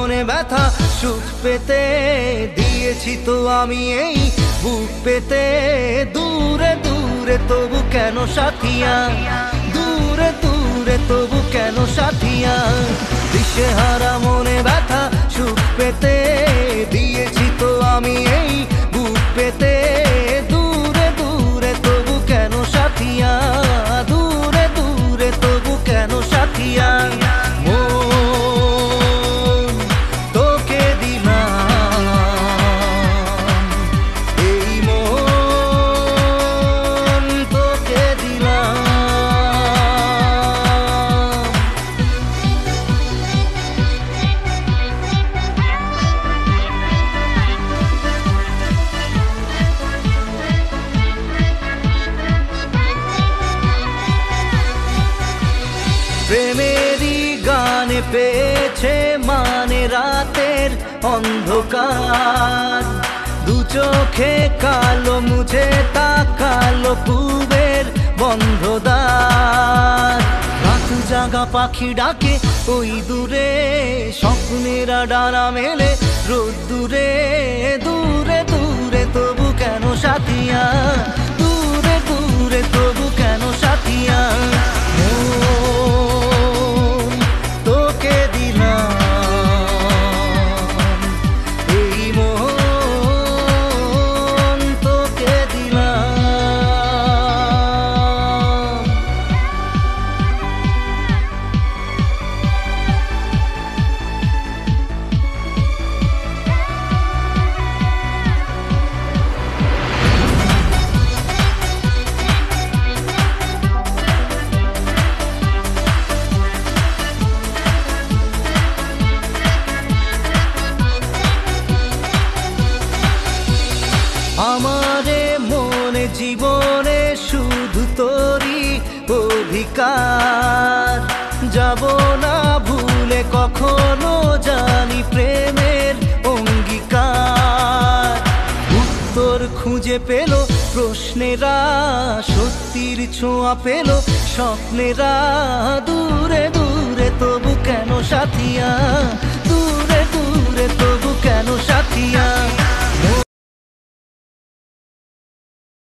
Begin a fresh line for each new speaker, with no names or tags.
মনে ব্যথা সুখ পেতে দিয়েছি তো আমি এই বুক পেতে। দূরে দূরে তবু কেন সাথিয়া, দূরে দূরে তবু কেন সাথিয়া। দিশেহারা মনে ব্যথা সুখ পেতে দিয়েছি তো আমি এই বুক পেতে। দূরে দূরে তবু কেন সাথিয়া, দূরে দূরে তবু কেন সাথিয়া। প্রেমেরই গানে পেয়েছে মানে রাতের অন্ধকার। দু চোখে কালো মুছে তাকালো পূবের বন্ধ দ্বার। রাত জাগা পাখি ডাকে ওই দূরে, স্বপ্নেরা ডানা মেলে রোদ দূরে। দূরে দূরে তবু কেন সাথিয়া, দূরে দূরে তবু কেন সাথিয়া। আমারে মনে জীবনে শুধু তোরই অধিকার। যাব না ভুলে কখনো জানি প্রেমের অঙ্গীকার। উত্তর খুঁজে পেল প্রশ্নেরা, সত্যির ছোঁয়া পেল স্বপ্নেরা। দূরে দূরে তবু কেন সাথিয়া,